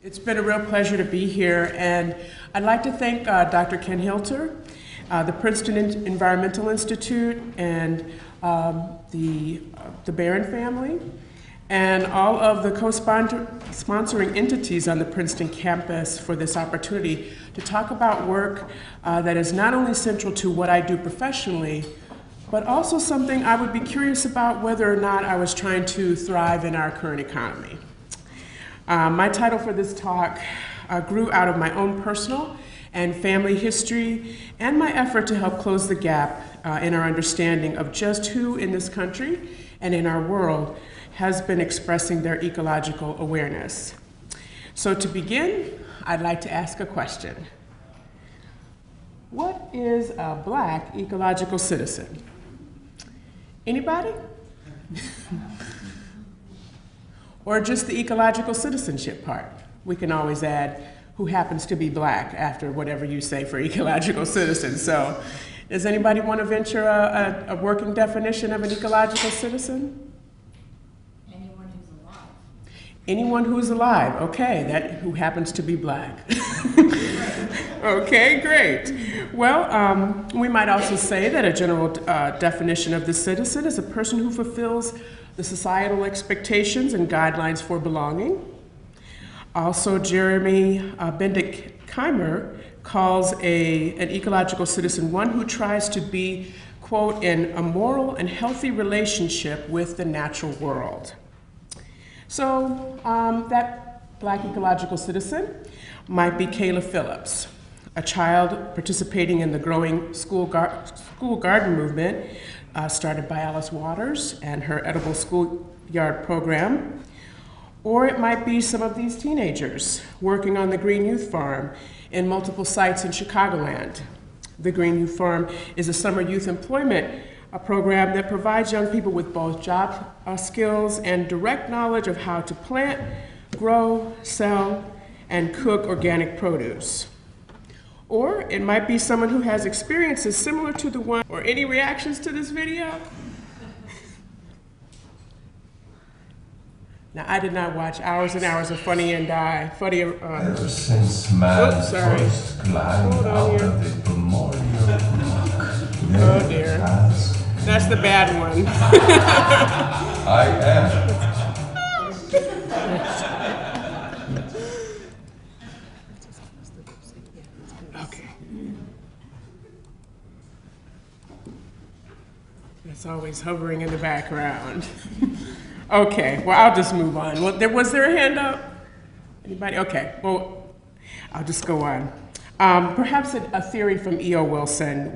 It's been a real pleasure to be here, and I'd like to thank Dr. Ken Hilter, the Princeton Environmental Institute, and the Barron family, and all of the co-sponsoring entities on the Princeton campus for this opportunity to talk about work that is not only central to what I do professionally, but also something I would be curious about whether or not I was trying to thrive in our current economy. My title for this talk grew out of my own personal and family history and my effort to help close the gap in our understanding of just who in this country and in our world has been expressing their ecological awareness. So to begin, I'd like to ask a question. What is a Black ecological citizen? Anybody? Or just the ecological citizenship part? We can always add who happens to be Black after whatever you say for ecological citizen. So does anybody want to venture a working definition of an ecological citizen? Anyone who's alive. Anyone who's alive, okay, who happens to be Black. Okay, great. Well, we might also say that a general definition of the citizen is a person who fulfills the societal expectations and guidelines for belonging. Also, Jeremy Bendick-Keimer calls an ecological citizen one who tries to be, quote, in a moral and healthy relationship with the natural world. So that Black ecological citizen might be Kayla Phillips, a child participating in the growing school garden movement started by Alice Waters and her Edible Schoolyard program. Or it might be some of these teenagers working on the Green Youth Farm in multiple sites in Chicagoland. The Green Youth Farm is a summer youth employment program that provides young people with both job skills and direct knowledge of how to plant, grow, sell, and cook organic produce. Or it might be someone who has experiences similar to the one, or any reactions to this video? Now, I did not watch hours and hours of Funny and Die. Ever since man first climbed out of the primordial rock, oh dear. That's the bad one. I am. It's always hovering in the background. Okay, well, I'll just move on. Was there a hand up? Anybody? Okay, well, I'll just go on. Perhaps a theory from E.O. Wilson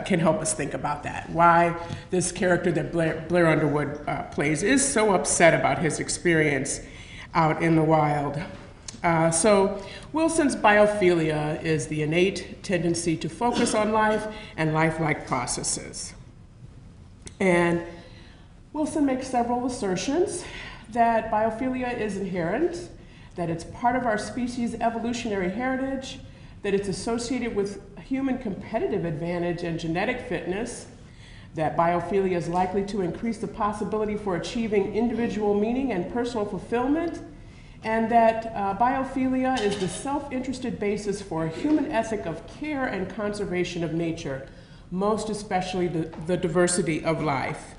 can help us think about that. Why this character that Blair Underwood plays is so upset about his experience out in the wild. So Wilson's biophilia is the innate tendency to focus on life and lifelike processes. And Wilson makes several assertions that biophilia is inherent, that it's part of our species' evolutionary heritage, that it's associated with human competitive advantage and genetic fitness, that biophilia is likely to increase the possibility for achieving individual meaning and personal fulfillment, and that biophilia is the self-interested basis for a human ethic of care and conservation of nature, most especially the diversity of life.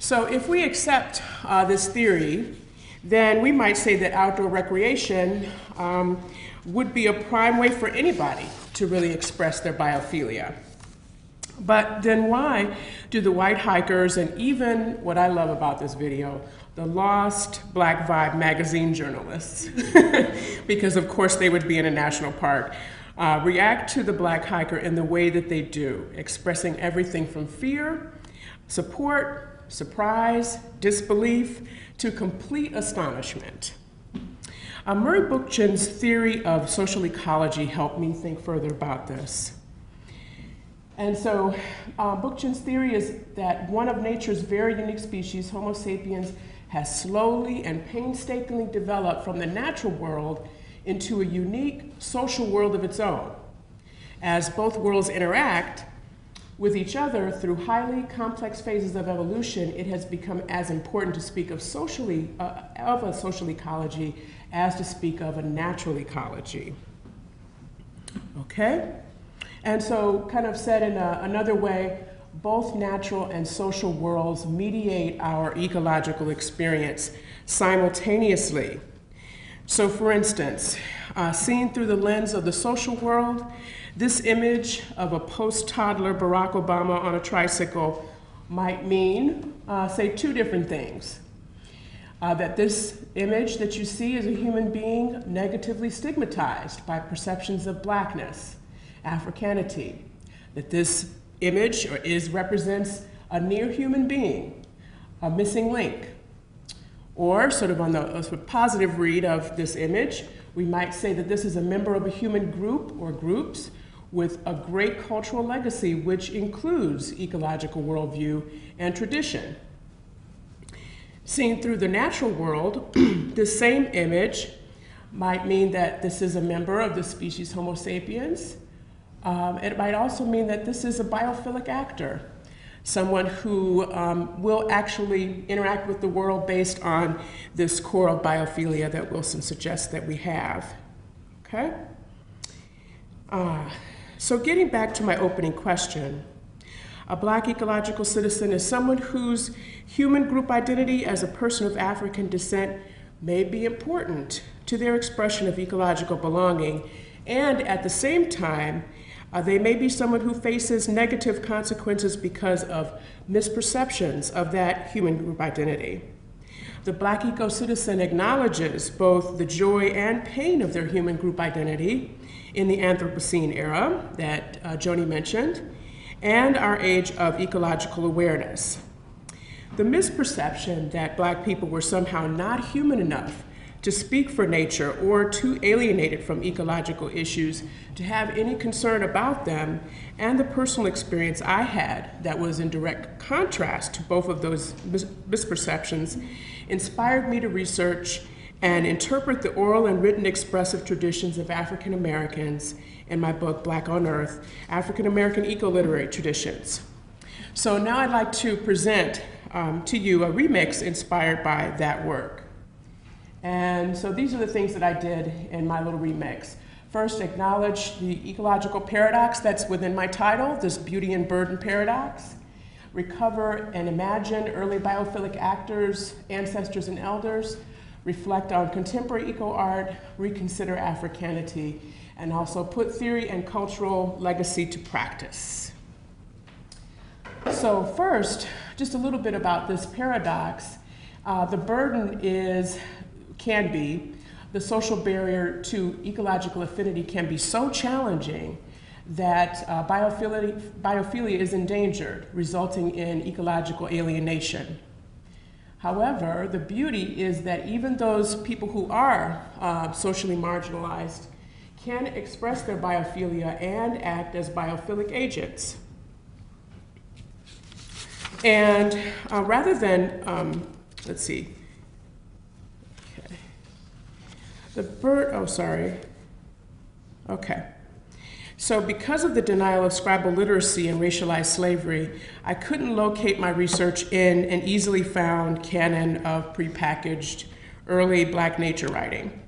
So if we accept this theory, then we might say that outdoor recreation would be a prime way for anybody to really express their biophilia. But then why do the white hikers and even what I love about this video, the lost Black Vibe magazine journalists, because of course they would be in a national park, react to the Black hiker in the way that they do, expressing everything from fear, support, surprise, disbelief, to complete astonishment. Murray Bookchin's theory of social ecology helped me think further about this. And so Bookchin's theory is that one of nature's very unique species, Homo sapiens, has slowly and painstakingly developed from the natural world into a unique social world of its own. As both worlds interact with each other through highly complex phases of evolution, it has become as important to speak of a social ecology as to speak of a natural ecology. Okay? And so, kind of said in another way, both natural and social worlds mediate our ecological experience simultaneously. So, for instance, seen through the lens of the social world, this image of a post-toddler Barack Obama on a tricycle might mean, say, two different things. That this image that you see is a human being negatively stigmatized by perceptions of blackness, Africanity. That this image represents a near human being, a missing link. Or sort of on the sort of positive read of this image, we might say that this is a member of a human group or groups with a great cultural legacy, which includes ecological worldview and tradition. Seen through the natural world, this same image might mean that this is a member of the species Homo sapiens. It might also mean that this is a biophilic actor, someone who will actually interact with the world based on this core of biophilia that Wilson suggests that we have. Okay? So getting back to my opening question, a Black ecological citizen is someone whose human group identity as a person of African descent may be important to their expression of ecological belonging, and at the same time, they may be someone who faces negative consequences because of misperceptions of that human group identity. The Black eco-citizen acknowledges both the joy and pain of their human group identity in the Anthropocene era that Joni mentioned, and our age of ecological awareness. The misperception that Black people were somehow not human enough to speak for nature or too alienated from ecological issues to have any concern about them, and the personal experience I had that was in direct contrast to both of those misperceptions, inspired me to research and interpret the oral and written expressive traditions of African Americans in my book, Black on Earth, African American Eco-Literary Traditions. So now I'd like to present to you a remix inspired by that work. And so these are the things that I did in my little remix. First, acknowledge the ecological paradox that's within my title, this beauty and burden paradox. Recover and imagine early biophilic actors, ancestors, and elders. Reflect on contemporary eco-art, reconsider Africanity, and also put theory and cultural legacy to practice. So first, just a little bit about this paradox. The burden can be, the social barrier to ecological affinity can be so challenging that biophilia is endangered, resulting in ecological alienation. However, the beauty is that even those people who are socially marginalized can express their biophilia and act as biophilic agents. And rather than, let's see, okay. Okay. So because of the denial of scribal literacy and racialized slavery, I couldn't locate my research in an easily found canon of prepackaged early Black nature writing.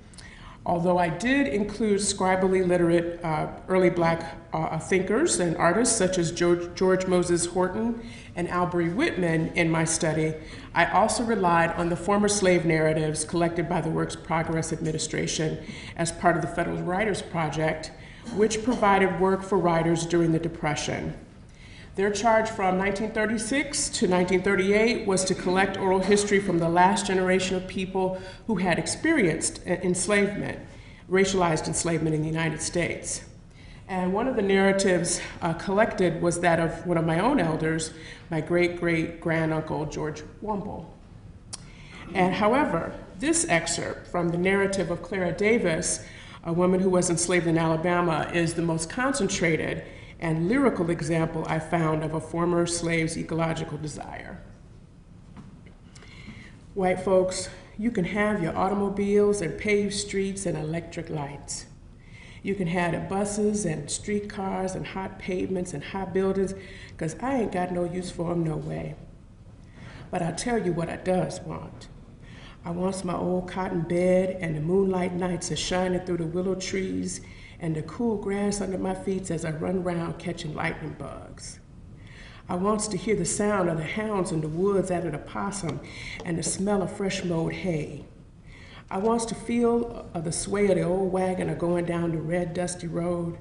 Although I did include scribally literate early Black thinkers and artists such as George Moses Horton and Albury Whitman in my study, I also relied on the former slave narratives collected by the Works Progress Administration as part of the Federal Writers Project, which provided work for writers during the Depression. Their charge from 1936 to 1938 was to collect oral history from the last generation of people who had experienced enslavement, racialized enslavement in the United States. And one of the narratives collected was that of one of my own elders, my great-great-granduncle, George Womble. And however, this excerpt from the narrative of Clara Davis, a woman who was enslaved in Alabama, is the most concentrated and lyrical example I found of a former slave's ecological desire. White folks, you can have your automobiles and paved streets and electric lights. You can have the buses and streetcars and hot pavements and high buildings, because I ain't got no use for them no way. But I'll tell you what I does want. I wants my old cotton bed and the moonlight nights are shining through the willow trees and the cool grass under my feet as I run around catching lightning bugs. I wants to hear the sound of the hounds in the woods after the possum and the smell of fresh mowed hay. I wants to feel the sway of the old wagon a going down the red, dusty road.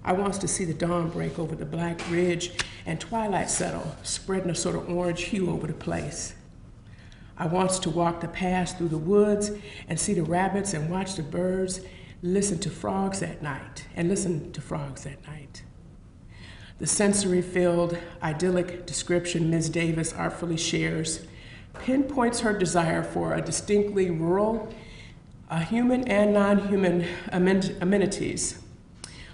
I wants to see the dawn break over the black ridge and twilight settle, spreading a sort of orange hue over the place. I wants to walk the paths through the woods and see the rabbits and watch the birds, listen to frogs at night. The sensory-filled, idyllic description Ms. Davis artfully shares pinpoints her desire for a distinctly rural, human and non-human amenities.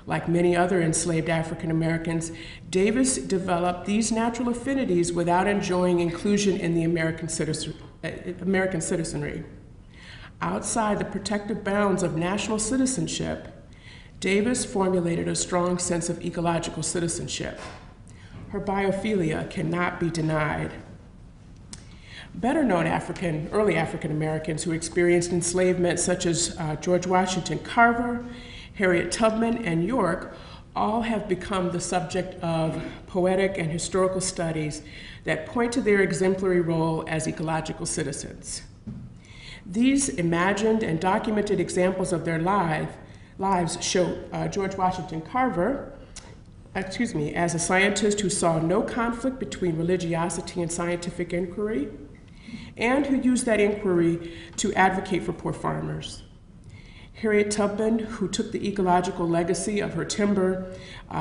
Like many other enslaved African Americans, Davis developed these natural affinities without enjoying inclusion in the American citizenry. Outside the protective bounds of national citizenship, Davis formulated a strong sense of ecological citizenship. Her biophilia cannot be denied. Better known early African Americans who experienced enslavement, such as George Washington Carver, Harriet Tubman, and York, all have become the subject of poetic and historical studies that point to their exemplary role as ecological citizens. These imagined and documented examples of their lives show George Washington Carver, as a scientist who saw no conflict between religiosity and scientific inquiry, and who used that inquiry to advocate for poor farmers. Harriet Tubman, who took the ecological legacy of her timber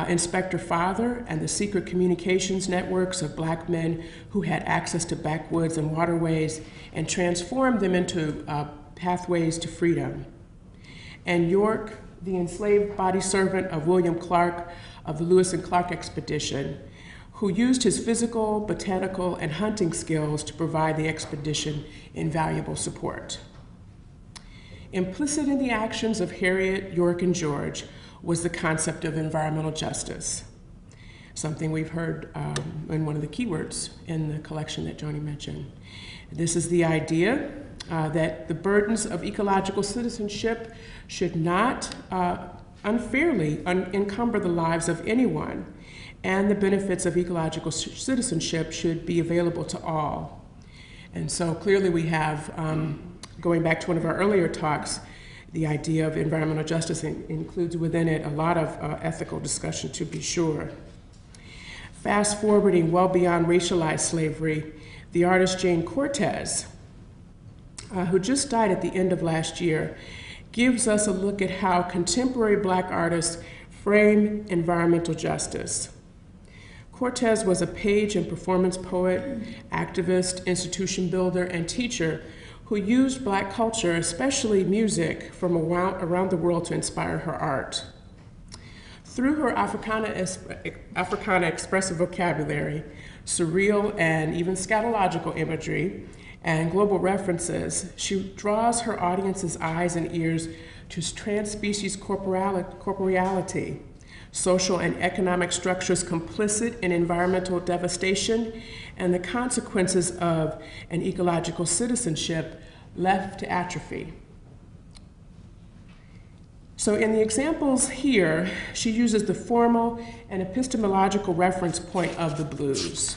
inspector father and the secret communications networks of Black men who had access to backwoods and waterways and transformed them into pathways to freedom. And York, the enslaved body servant of William Clark of the Lewis and Clark expedition, who used his physical, botanical, and hunting skills to provide the expedition invaluable support. Implicit in the actions of Harriet, York, and George was the concept of environmental justice, something we've heard in one of the keywords in the collection that Joni mentioned. This is the idea that the burdens of ecological citizenship should not unfairly encumber the lives of anyone, and the benefits of ecological citizenship should be available to all. And so clearly we have, going back to one of our earlier talks, the idea of environmental justice includes within it a lot of ethical discussion, to be sure. Fast forwarding well beyond racialized slavery, the artist Jane Cortez, who just died at the end of last year, gives us a look at how contemporary Black artists frame environmental justice. Cortez was a page and performance poet, activist, institution builder, and teacher who used Black culture, especially music, from around the world to inspire her art. Through her Africana expressive vocabulary, surreal and even scatological imagery, and global references, she draws her audience's eyes and ears to trans-species corporeality, social and economic structures complicit in environmental devastation, and the consequences of an ecological citizenship left to atrophy. So in the examples here, she uses the formal and epistemological reference point of the blues.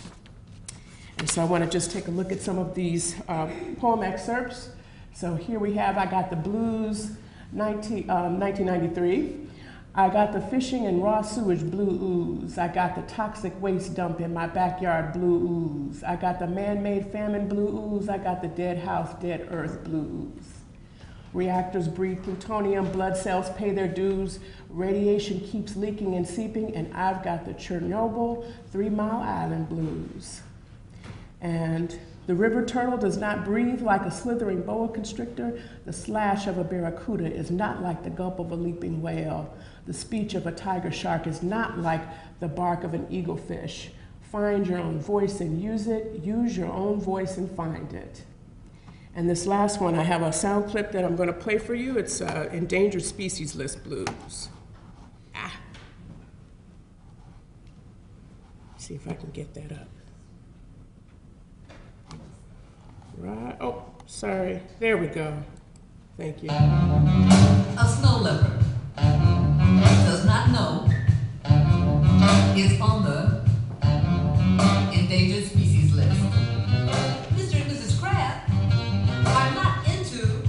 And so I want to just take a look at some of these poem excerpts. So here we have, I got the blues, 1993. I got the fishing and raw sewage blue ooze. I got the toxic waste dump in my backyard blue ooze. I got the man-made famine blue ooze. I got the dead house, dead earth blue ooze. Reactors breed plutonium, blood cells pay their dues, radiation keeps leaking and seeping, and I've got the Chernobyl 3 Mile Island blues. And the river turtle does not breathe like a slithering boa constrictor. The slash of a barracuda is not like the gulp of a leaping whale. The speech of a tiger shark is not like the bark of an eaglefish. Find your own voice and use it. Use your own voice and find it. And this last one, I have a sound clip that I'm going to play for you. It's Endangered Species List blues. See if I can get that up. Right, oh, Sorry. There we go. Thank you. A snow leopard does not know is on the endangered species list. Mr. and Mrs. Crab are not into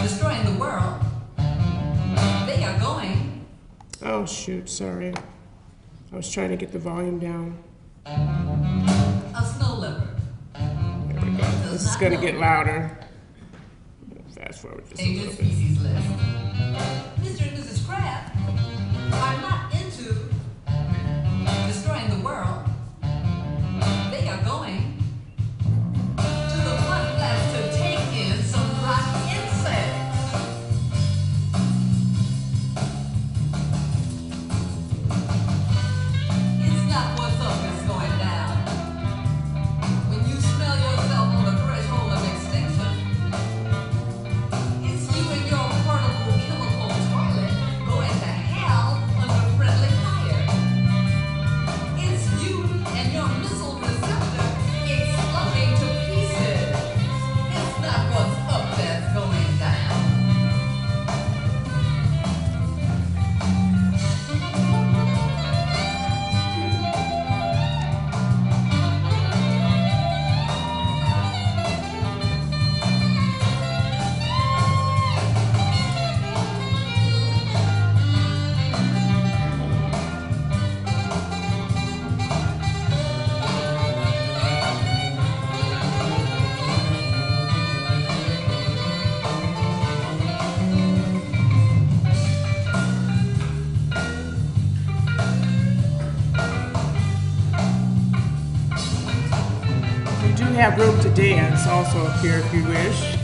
destroying the world. They are going. Oh, shoot. Sorry. I was trying to get the volume down. A snow leopard. There we go. This is going to get louder. Fast forward just a little Endangered bit. species list. Mr. and Mrs. Crab are not into destroying the world. They are going to the mud flats to take in some rock insects. It's not what's up that's going down. When you smell yourself on the threshold of extinction, it's you and your portable chemical toilet going to hell under friendly fire. It's you and your missile receptor exploding to pieces. It's not what's up that's going down. We do have room to dance also up here if you wish.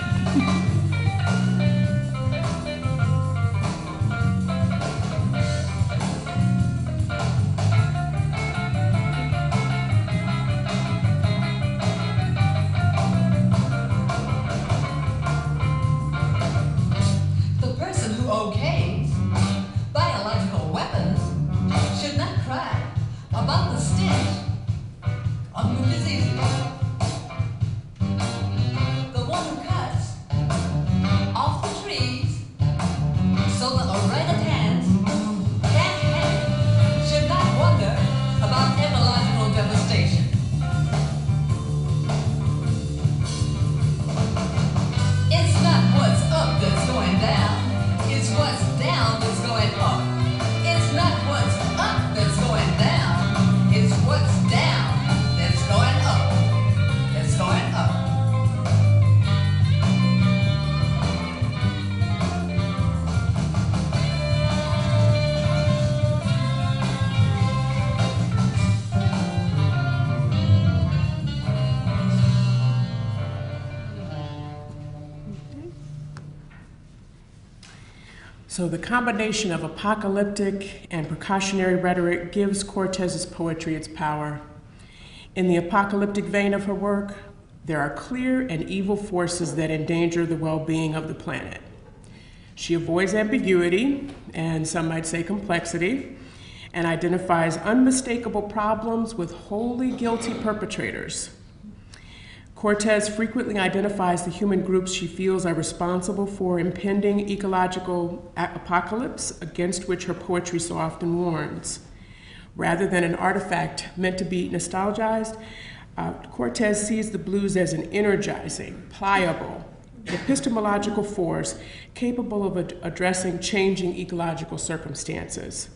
The person who okays biological weapons should not cry about the stench of new diseases. The one who cuts off the trees so the orangutans can't hang should not wonder about ecological devastation. It's not what's up that's going down, it's what's down that's going up. It's not what's up that's going down, it's what's down that's going up. That's going up. So the combination of apocalyptic and precautionary rhetoric gives Cortez's poetry its power. In the apocalyptic vein of her work, there are clear and evil forces that endanger the well-being of the planet. She avoids ambiguity, and some might say complexity, and identifies unmistakable problems with wholly guilty perpetrators. Cortez frequently identifies the human groups she feels are responsible for impending ecological apocalypse against which her poetry so often warns. Rather than an artifact meant to be nostalgized, Cortez sees the blues as an energizing, pliable, epistemological force capable of addressing changing ecological circumstances.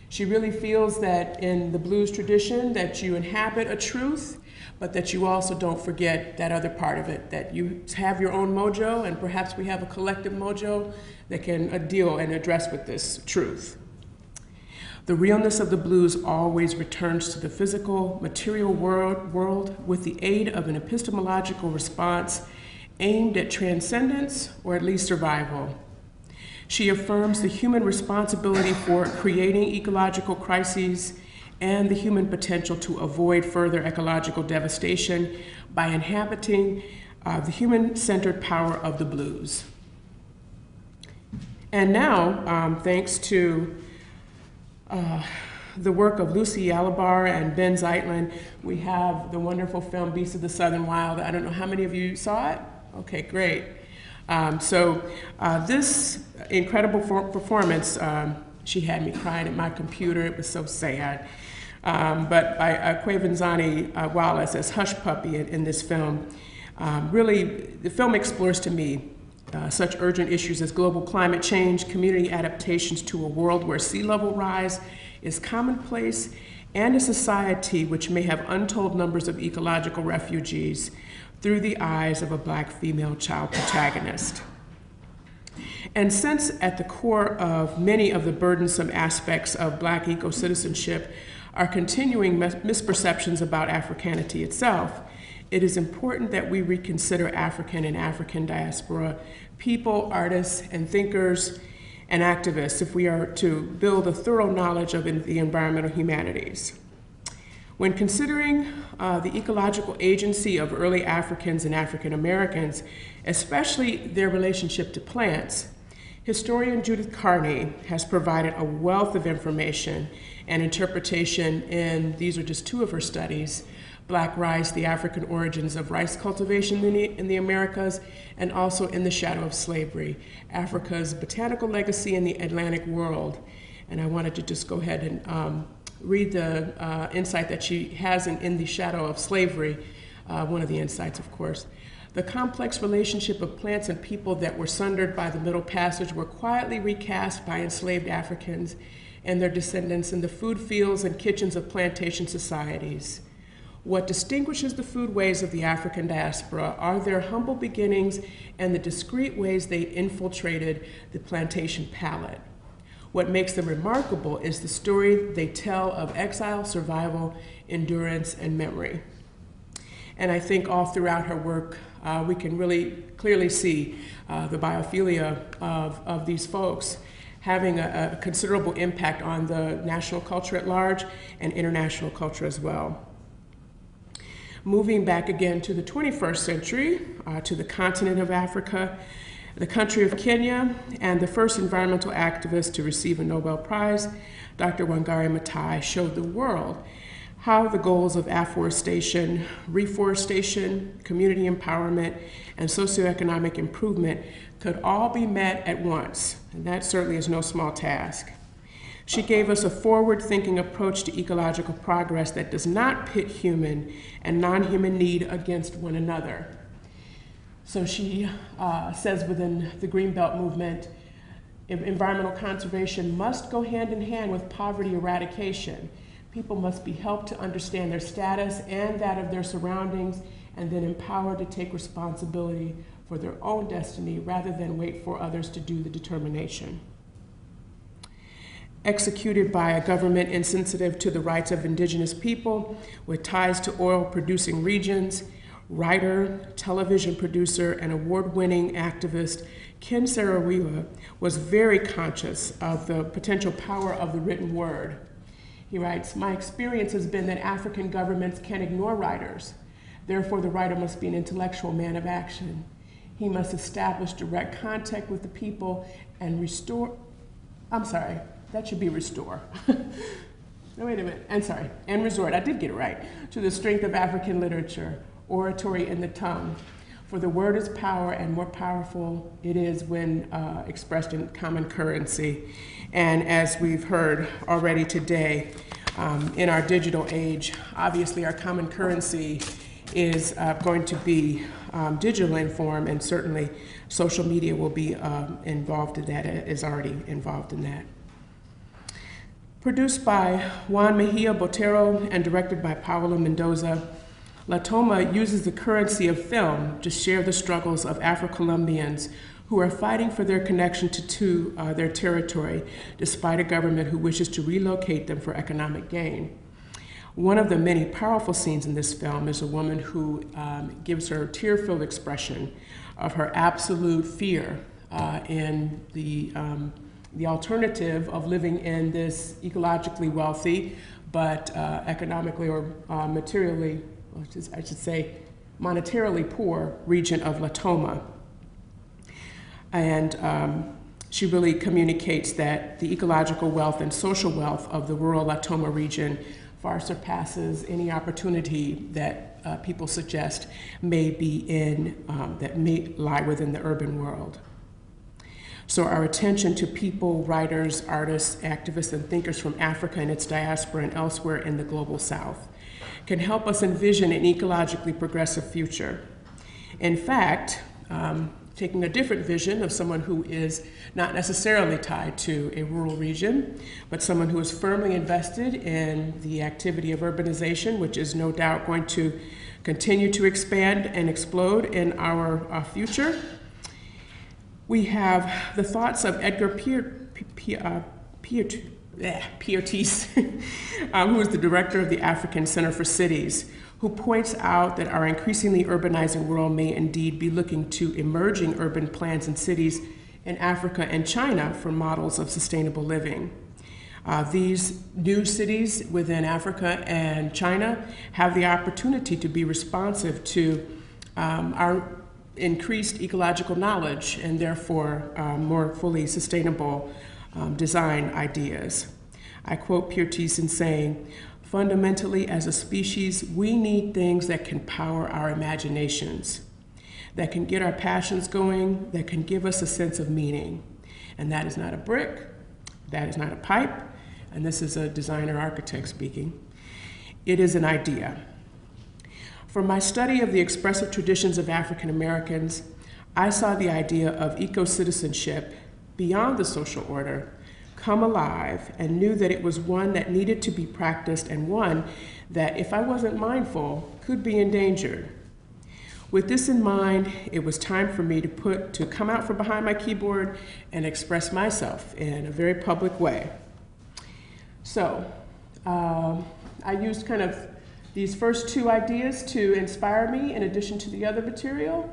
She really feels that in the blues tradition that you inhabit a truth, but that you also don't forget that other part of it, that you have your own mojo, and perhaps we have a collective mojo that can deal and address with this truth. The realness of the blues always returns to the physical, material world with the aid of an epistemological response aimed at transcendence, or at least survival. She affirms the human responsibility for creating ecological crises and the human potential to avoid further ecological devastation by inhabiting the human-centered power of the blues. And now, thanks to the work of Lucy Yalabar and Ben Zeitlin, we have the wonderful film Beasts of the Southern Wild. I don't know how many of you saw it? Okay, great. This incredible performance, she had me crying at my computer. It was so sad. But by Quavinzani Wallace as Hush Puppy in this film, really, the film explores to me such urgent issues as global climate change, community adaptations to a world where sea level rise is commonplace, and a society which may have untold numbers of ecological refugees through the eyes of a Black female child protagonist. And since at the core of many of the burdensome aspects of Black eco-citizenship are continuing misperceptions about Africanity itself, it is important that we reconsider African and African diaspora people, artists, and thinkers, and activists if we are to build a thorough knowledge of the environmental humanities. When considering the ecological agency of early Africans and African Americans, especially their relationship to plants, historian Judith Carney has provided a wealth of information and interpretation in, these are just two of her studies, Black Rice, the African Origins of Rice Cultivation in the Americas, and also In the Shadow of Slavery, Africa's Botanical Legacy in the Atlantic World. And I wanted to just go ahead and read the insight that she has in the Shadow of Slavery, one of the insights, of course. The complex relationship of plants and people that were sundered by the Middle Passage were quietly recast by enslaved Africans and their descendants in the food fields and kitchens of plantation societies. What distinguishes the foodways of the African diaspora are their humble beginnings and the discreet ways they infiltrated the plantation palate. What makes them remarkable is the story they tell of exile, survival, endurance, and memory. And I think all throughout her work, we can really clearly see the biophilia of these folks having a considerable impact on the national culture at large and international culture as well. Moving back again to the 21st century, to the continent of Africa, the country of Kenya, and the first environmental activist to receive a Nobel Prize, Dr. Wangari Maathai, showed the world how the goals of afforestation, reforestation, community empowerment, and socioeconomic improvement could all be met at once, and that certainly is no small task. She gave us a forward-thinking approach to ecological progress that does not pit human and non-human need against one another. So she says within the Greenbelt movement, environmental conservation must go hand in hand with poverty eradication. People must be helped to understand their status and that of their surroundings, and then empowered to take responsibility for their own destiny rather than wait for others to do the determination. Executed by a government insensitive to the rights of indigenous people with ties to oil-producing regions, writer, television producer, and award-winning activist Ken Saro-Wiwa was very conscious of the potential power of the written word. He writes, "My experience has been that African governments can ignore writers. Therefore, the writer must be an intellectual man of action. He must establish direct contact with the people and restore, that should be restore. No, wait a minute, and resort, I did get it right, to the strength of African literature, oratory, and the tongue. For the word is power, and more powerful it is when expressed in common currency." And as we've heard already today, in our digital age, obviously our common currency is going to be digital in form, and certainly social media will be involved in that, is already involved in that. Produced by Juan Mejia Botero and directed by Paolo Mendoza, La Toma uses the currency of film to share the struggles of Afro-Colombians who are fighting for their connection to their territory, despite a government who wishes to relocate them for economic gain. One of the many powerful scenes in this film is a woman who gives her tear-filled expression of her absolute fear in the alternative of living in this ecologically wealthy, but economically or materially, I should say, monetarily poor region of La Toma. And she really communicates that the ecological wealth and social wealth of the rural La Toma region far surpasses any opportunity that people suggest may be that may lie within the urban world. So our attention to people, writers, artists, activists, and thinkers from Africa and its diaspora and elsewhere in the global South can help us envision an ecologically progressive future. In fact, taking a different vision of someone who is not necessarily tied to a rural region, but someone who is firmly invested in the activity of urbanization, which is no doubt going to continue to expand and explode in our future. We have the thoughts of Edgar Piertis, who is the director of the African Center for Cities, who points out that our increasingly urbanizing world may indeed be looking to emerging urban plans and cities in Africa and China for models of sustainable living. These new cities within Africa and China have the opportunity to be responsive to our increased ecological knowledge and therefore more fully sustainable design ideas. I quote Piertis in saying, "Fundamentally, as a species, we need things that can power our imaginations, that can get our passions going, that can give us a sense of meaning. And that is not a brick, that is not a pipe," and this is a designer architect speaking. "It is an idea." From my study of the expressive traditions of African Americans, I saw the idea of eco-citizenship beyond the social order come alive and knew that it was one that needed to be practiced and one that, if I wasn't mindful, could be endangered. With this in mind, it was time for me to come out from behind my keyboard and express myself in a very public way. So I used kind of these first two ideas to inspire me in addition to the other material.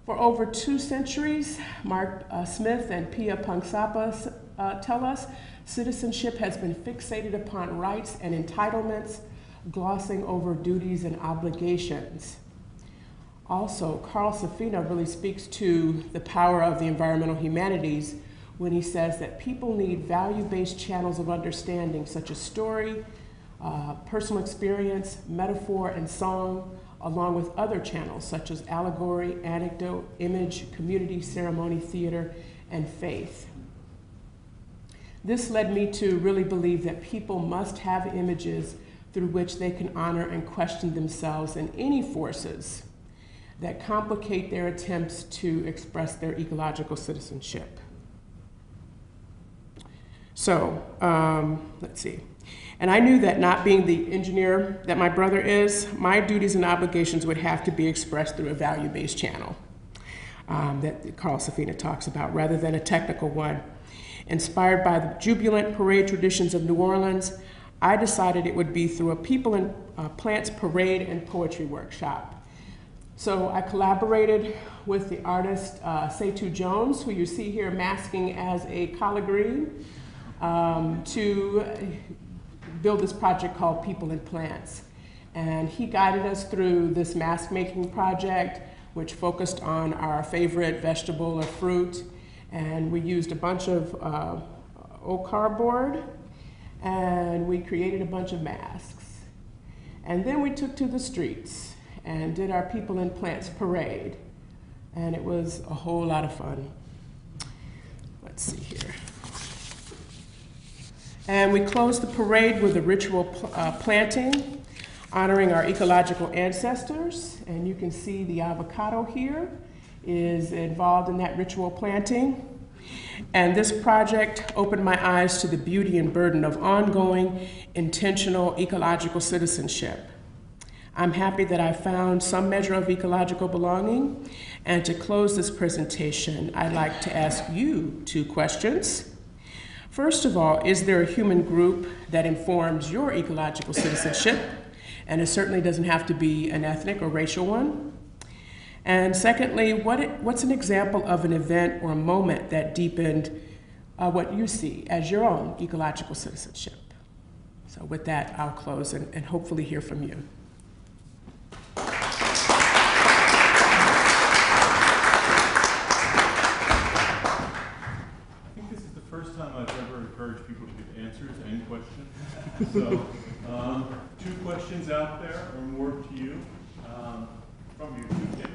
For over 2 centuries, Mark Smith and Pia Pangsapa tell us citizenship has been fixated upon rights and entitlements, glossing over duties and obligations. Also, Carl Safina really speaks to the power of the environmental humanities when he says that people need value-based channels of understanding such as story, personal experience, metaphor, and song, along with other channels such as allegory, anecdote, image, community, ceremony, theater, and faith. This led me to really believe that people must have images through which they can honor and question themselves and any forces that complicate their attempts to express their ecological citizenship. So, let's see. And I knew that not being the engineer that my brother is, my duties and obligations would have to be expressed through a value-based channel that Carl Safina talks about, rather than a technical one. Inspired by the jubilant parade traditions of New Orleans, I decided it would be through a people and plants parade and poetry workshop. So I collaborated with the artist Setu Jones, who you see here masking as a collard green, to build this project called People and Plants. And he guided us through this mask making project, which focused on our favorite vegetable or fruit. And we used a bunch of old cardboard, and we created a bunch of masks. And then we took to the streets and did our People and Plants parade. And it was a whole lot of fun. Let's see here. And we closed the parade with a ritual planting, honoring our ecological ancestors. And you can see the avocado here is involved in that ritual planting. And this project opened my eyes to the beauty and burden of ongoing, intentional ecological citizenship. I'm happy that I found some measure of ecological belonging. And to close this presentation, I'd like to ask you 2 questions. First of all, is there a human group that informs your ecological citizenship? And it certainly doesn't have to be an ethnic or racial one. And secondly, what's an example of an event or a moment that deepened what you see as your own ecological citizenship? So with that, I'll close and hopefully hear from you. First time I've ever encouraged people to give answers to any questions. So, 2 questions out there, or more to you. From YouTube, yeah.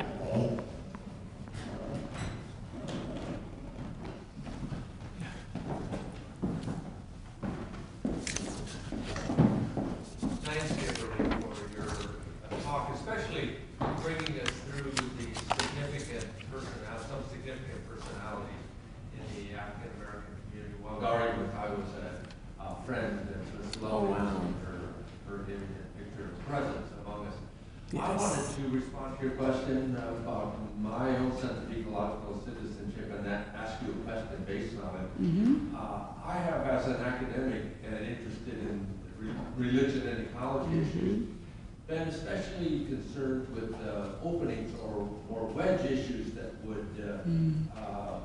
Thanks, Kimberly, for your talk, especially bringing us through the some significant personalities in the African American community. Wangari, I was a friend and was lovely her giving a picture of presence among us. Yes. I wanted to respond to your question about my own sense of ecological citizenship and ask you a question based on it. Mm-hmm. I have, as an academic and interested in religion and ecology issues, been especially concerned with openings or wedge issues that would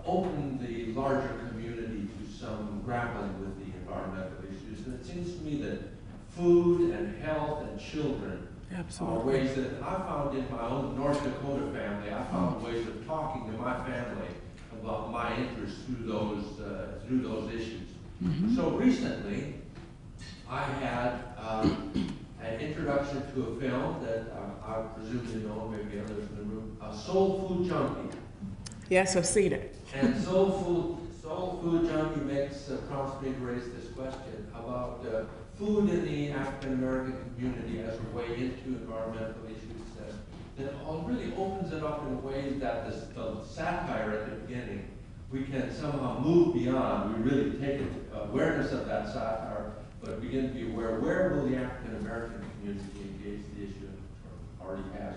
open the larger community to some grappling with the environmental issues. And it seems to me that food and health and children are ways that I found in my own North Dakota family. I found ways of talking to my family about my interests through those issues. Mm-hmm. So recently, I had an introduction to a film that I presume you know, maybe others in the room, Soul Food Junkie. Yes, I've seen it. And Soul Food Junkie prompts me to raise this question about food in the African American community as a way into environmental issues that really opens it up in a way that the satire at the beginning, we can somehow move beyond. We really take awareness of that satire, but begin to be aware, where will the African American community engage the issue or already has?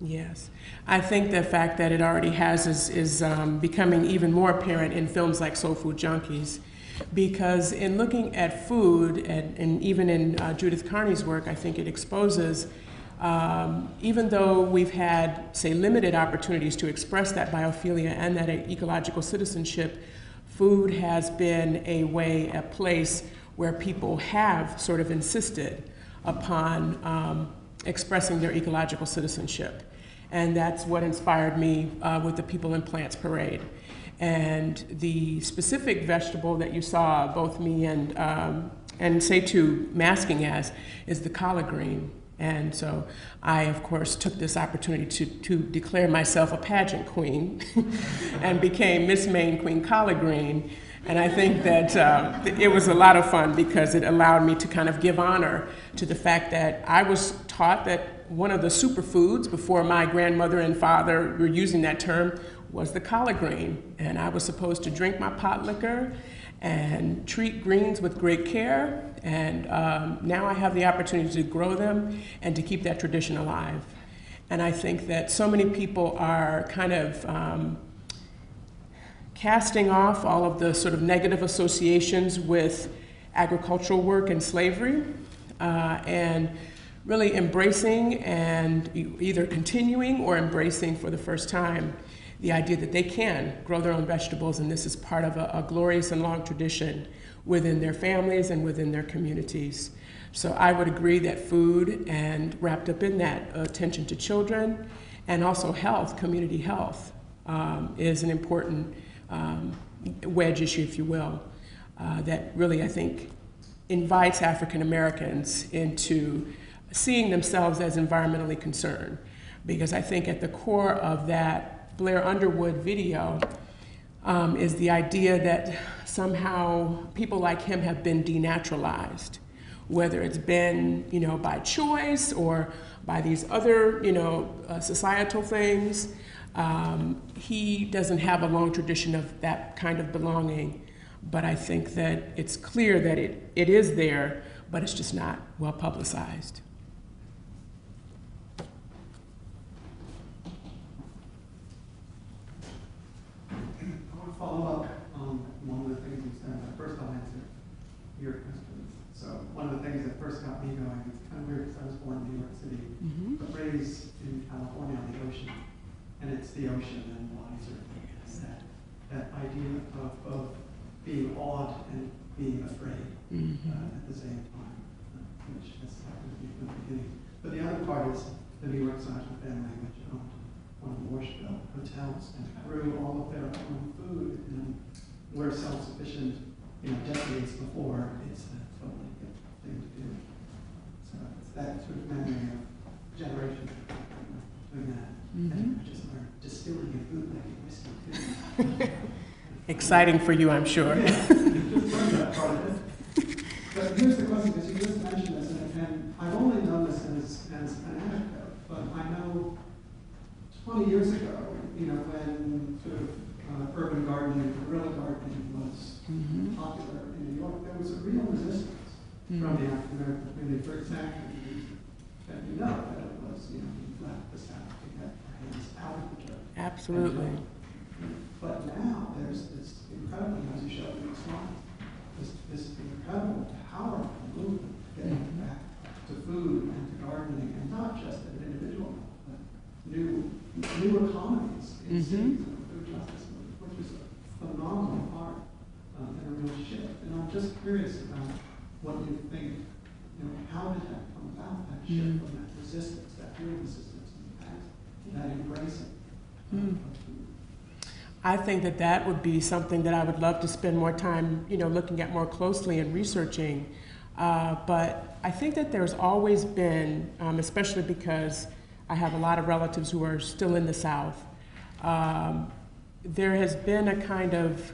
Yes. I think the fact that it already has is becoming even more apparent in films like Soul Food Junkies, because in looking at food, and even in Judith Carney's work, I think it exposes, even though we've had, say, limited opportunities to express that biophilia and that ecological citizenship, food has been a place where people have sort of insisted upon expressing their ecological citizenship. And that's what inspired me with the People and Plants Parade. And the specific vegetable that you saw both me and Setu masking as is the collard green. And so I, of course, took this opportunity to declare myself a pageant queen and became Miss Maine Queen Collard Green. And I think that it was a lot of fun because it allowed me to kind of give honor to the fact that I was taught that one of the superfoods before my grandmother and father were using that term was the collard green. And I was supposed to drink my pot liquor and treat greens with great care. And now I have the opportunity to grow them and to keep that tradition alive. And I think that so many people are kind of casting off all of the sort of negative associations with agricultural work and slavery, and really embracing and either continuing or embracing for the first time the idea that they can grow their own vegetables, and this is part of a glorious and long tradition within their families and within their communities. So I would agree that food, and wrapped up in that, attention to children and also health, community health, is an important wedge issue, if you will, that really, I think, invites African Americans into seeing themselves as environmentally concerned. Because I think at the core of that Blair Underwood video is the idea that somehow people like him have been denaturalized, whether it's been, by choice or by these other, societal things. He doesn't have a long tradition of that kind of belonging, but I think that it's clear that it is there, but it's just not well publicized. I want to follow up on one of the things you said. First, I'll answer your questions. So one of the things that first got me going, it's kind of weird because I was born in New York City, but raised in California on the ocean. And it's the ocean and wiser. That idea of being awed and being afraid at the same time, which has happened to me from the beginning. But the other part is the New York Sergeant family, which owned one of the Warshville hotels and grew all of their own food and were self-sufficient, decades before. It's a totally good thing to do. So it's that sort of memory of generations. exciting for you, I'm sure. Just learned that part of it. But here's the question, because you just mentioned this, and I've only known this as an anecdote, but I know 20 years ago, you know, when sort of urban gardening, guerrilla gardening was popular in New York, there was a real resistance from the African American community for exactly the reason that you know that it was, you know, you left the South to get our hands out of the dirt. Absolutely. But now there's this incredible, as you showed in the slide, this incredible, powerful movement getting back to food and to gardening, and not just at an individual level, but new economies in cities and food justice movement, which is a phenomenal part and a real shift. And I'm just curious about what you think, you know, how did that come about, that shift from that resistance, that real resistance in the past, to that embracing of food? I think that that would be something that I would love to spend more time, you know, looking at more closely and researching. But I think that there's always been, especially because I have a lot of relatives who are still in the South, there has been a kind of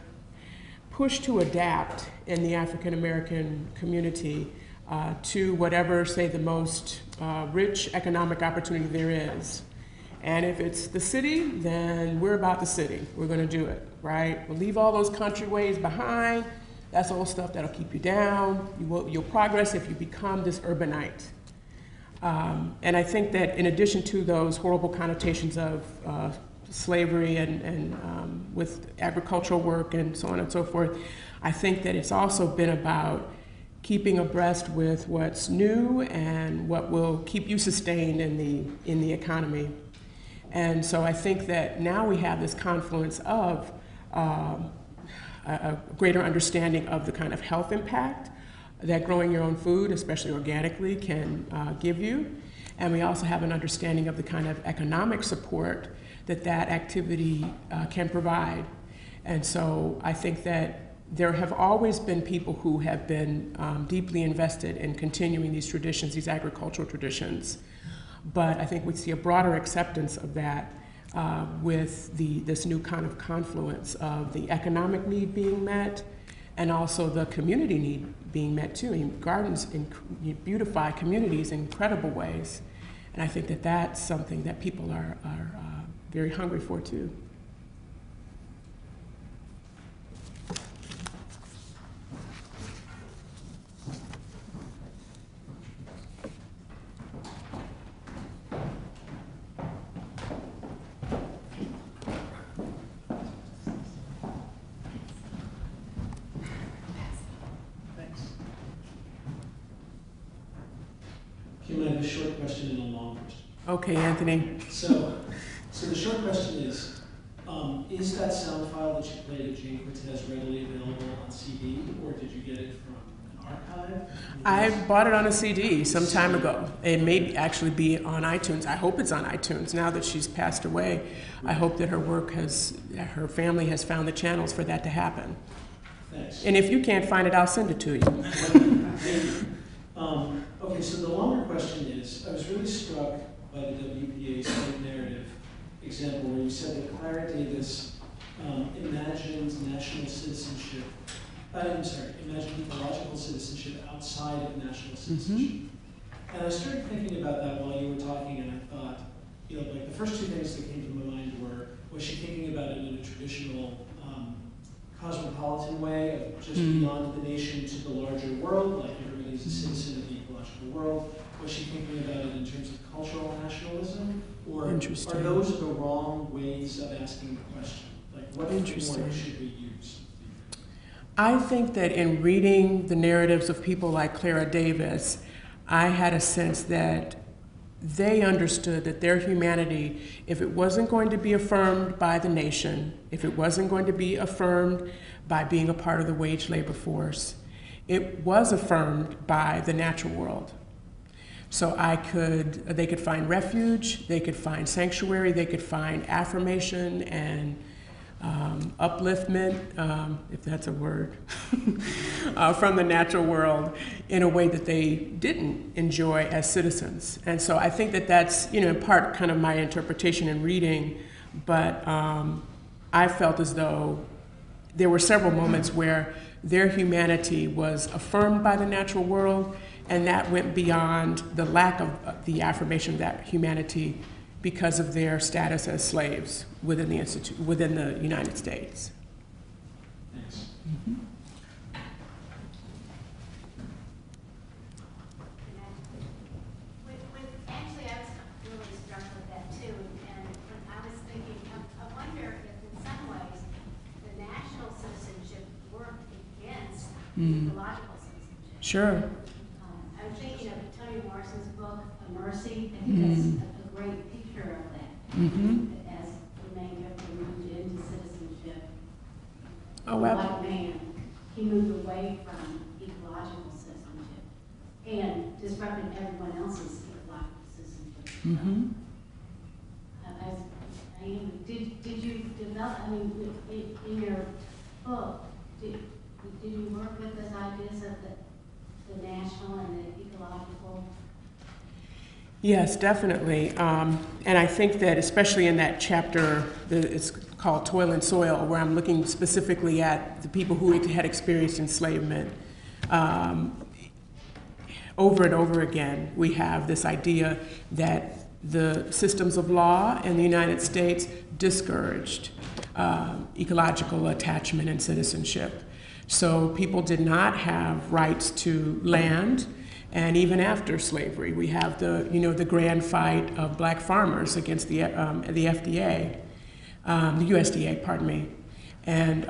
push to adapt in the African American community to whatever, say, the most rich economic opportunity there is. And if it's the city, then we're about the city. We're going to do it, right? We'll leave all those country ways behind. That's all stuff that'll keep you down. You'll progress if you become this urbanite. And I think that in addition to those horrible connotations of slavery and with agricultural work and so on and so forth, I think that it's also been about keeping abreast with what's new and what will keep you sustained in the economy. And so I think that now we have this confluence of a greater understanding of the kind of health impact that growing your own food, especially organically, can give you. And we also have an understanding of the kind of economic support that that activity can provide. And so I think that there have always been people who have been deeply invested in continuing these traditions, these agricultural traditions. But I think we see a broader acceptance of that with this new kind of confluence of the economic need being met and also the community need being met too. I mean, gardens beautify communities in incredible ways. And I think that that's something that people are very hungry for too. Kim, I have a short question and a long question. Okay, Anthony. So the short question is that sound file that you played at Jane Cortez readily available on CD, or did you get it from an archive? I bought it on a CD some time ago. It may actually be on iTunes. I hope it's on iTunes. Now that she's passed away, I hope that her family has found the channels for that to happen. Thanks. And if you can't find it, I'll send it to you. Thank you. Okay, so the longer question is, I was really struck by the WPA state narrative example where you said that Clara Davis imagined national citizenship, imagined ecological citizenship outside of national citizenship. And I started thinking about that while you were talking, and I thought, you know, like the first two things that came to my mind were, was she thinking about it in a traditional cosmopolitan way of just beyond the nation to the larger world, like everybody's a citizen of the ecological world? Was she thinking about it in terms of cultural nationalism? Or are those the wrong ways of asking the question? Like, what framework should we use? I think that in reading the narratives of people like Clara Davis, I had a sense that they understood that their humanity, if it wasn't going to be affirmed by the nation, if it wasn't going to be affirmed by being a part of the wage labor force, it was affirmed by the natural world. So they could find refuge, they could find sanctuary, they could find affirmation and upliftment, if that's a word, from the natural world in a way that they didn't enjoy as citizens. And so I think that that's, you know, in part kind of my interpretation and reading, but I felt as though there were several moments where their humanity was affirmed by the natural world, and that went beyond the lack of the affirmation of that humanity because of their status as slaves within within the United States. Thanks. Actually, I was really struck with that too, and when I was thinking, I wonder if in some ways the national citizenship worked against ecological citizenship. Sure. I was thinking of Toni Morrison's book, Mercy. I think that's a great picture of that. As the man moved into citizenship, Oh, the wow. white man, he moved away from ecological citizenship and disrupted everyone else's ecological citizenship. Did you develop, I mean, in your book, did you work with those ideas of the national and the ecological? Yes, definitely. And I think that especially in that chapter, it's called Toil and Soil, where I'm looking specifically at the people who had experienced enslavement. Over and over again, we have this idea that the systems of law in the United States discouraged ecological attachment and citizenship. So people did not have rights to land. And even after slavery, we have the grand fight of black farmers against the FDA, the USDA, pardon me, and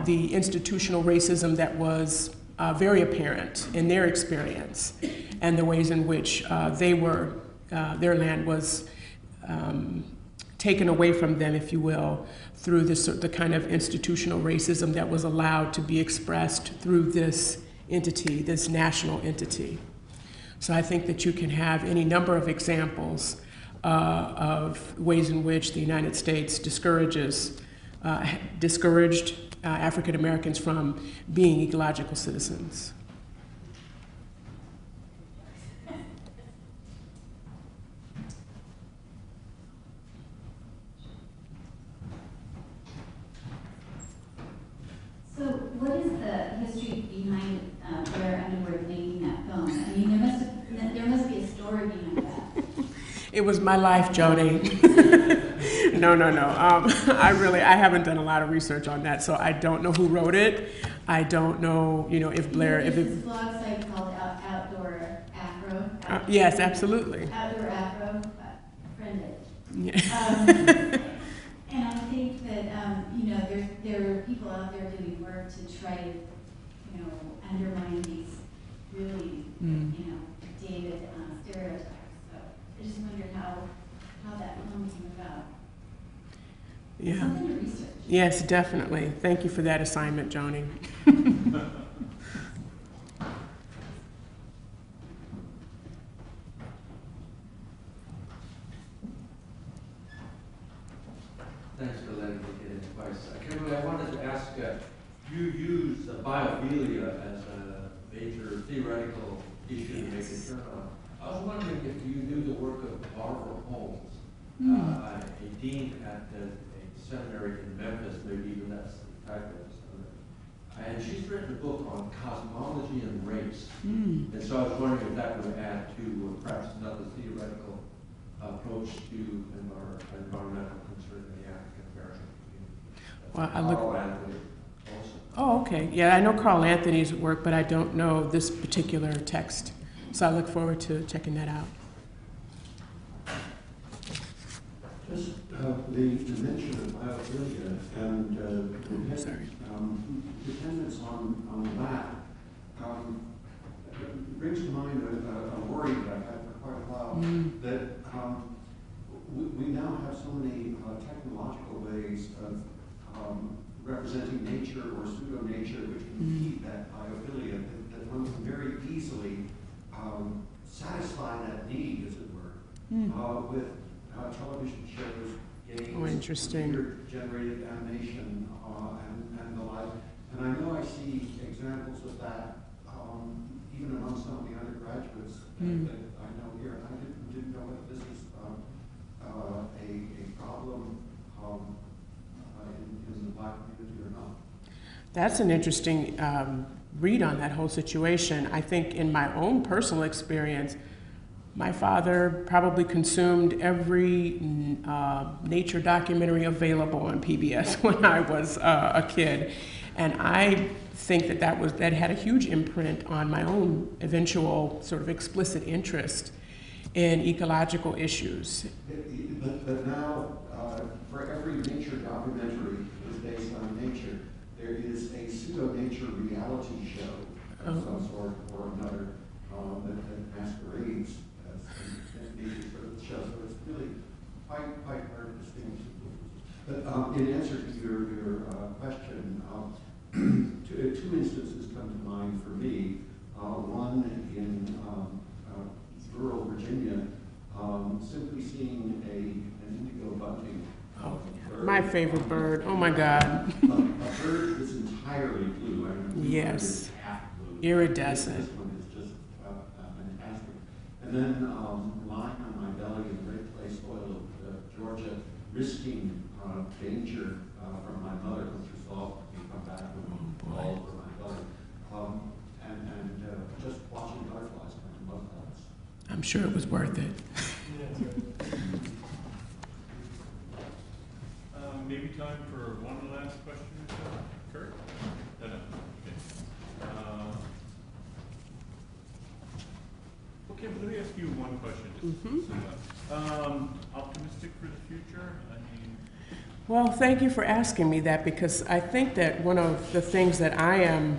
the institutional racism that was very apparent in their experience, and the ways in which their land was taken away from them, if you will, through the kind of institutional racism that was allowed to be expressed through this entity, this national entity. So I think that you can have any number of examples of ways in which the United States discouraged African Americans from being ecological citizens. So what is the history behind Blair Underwood making that film? I mean, there must be a story behind that. It was my life, Jody. No. I haven't done a lot of research on that, so I don't know who wrote it. I don't know, if Blair, There's this blog site called Outdoor Afro. Yes, absolutely. Outdoor Afro, friended. Yeah. And I think that, there are people out there doing work to try to, undermine these really, dated stereotypes. So I just wondered how that film came about. Yeah. Something to research. Yes, definitely. Thank you for that assignment, Joni. Thanks for letting me get in twice. Kimberly, I wanted to ask, you use biophilia as a major theoretical issue to make a turn on. I was wondering if you knew the work of Barbara Holmes, a dean at a seminary in Memphis, maybe even that's the type of seminary. And she's written a book on cosmology and race. And so I was wondering if that would add to perhaps another theoretical approach to environmental concern in the African American community. Well, Carl Anthony also. Oh, okay. Yeah, I know Carl Anthony's work, but I don't know this particular text. So I look forward to checking that out. Just the mention of biophilia and dependence on that brings to mind a worry that I've had for quite a while, that we now have so many technological ways of representing nature or pseudo-nature which can feed that biophilia, that one can very easily satisfy that need, as it were, with television shows, games, interesting. computer-generated animation, and the like. And I know I see examples of that even among some of the undergraduates that I know here. And I didn't know whether this is a problem in the Black community or not. That's an interesting read on that whole situation. I think in my own personal experience, my father probably consumed every nature documentary available on PBS when I was a kid. And I think that had a huge imprint on my own eventual sort of explicit interest in ecological issues. But now, for every nature documentary that is based on nature, there is a pseudo-nature reality show of some sort or another that masquerades as a nature sort of show. So it's really quite hard to distinguish. But in answer to your question, two instances come to mind for me. One in rural Virginia, simply seeing an indigo bunting. Oh, my favorite bird. Oh my God. A bird that's entirely blue. I mean, yes. Half blue. Iridescent. This one is just fantastic. And then lying on my belly in the great clay soil of Georgia, risking danger from my mother, which was all to come back with all over my belly. And just watching butterflies come from both clouds. I'm sure it was worth it. Maybe time for one last question or so. Kurt? No. Okay. Okay, let me ask you one question. Optimistic for the future? I mean, Well, thank you for asking me that, because I think that one of the things that I am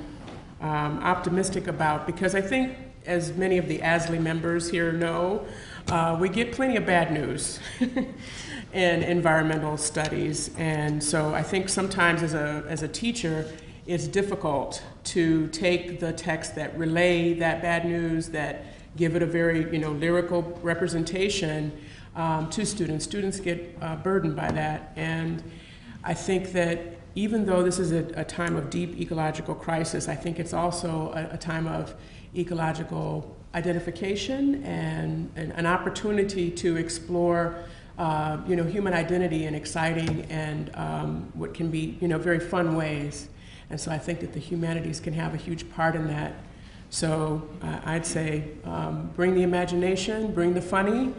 optimistic about, because I think, as many of the ASLE members here know, we get plenty of bad news in environmental studies. And so I think sometimes as a teacher, it's difficult to take the texts that relay that bad news, that give it a very lyrical representation to students. Students get burdened by that. And I think that even though this is a time of deep ecological crisis, I think it's also a time of ecological identification and an opportunity to explore human identity in exciting and what can be very fun ways. And so I think that the humanities can have a huge part in that. So I'd say bring the imagination, bring the funny,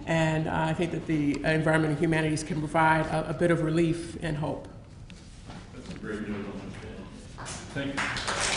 and I think that the environment and humanities can provide a bit of relief and hope. that's a great note on the Thank you.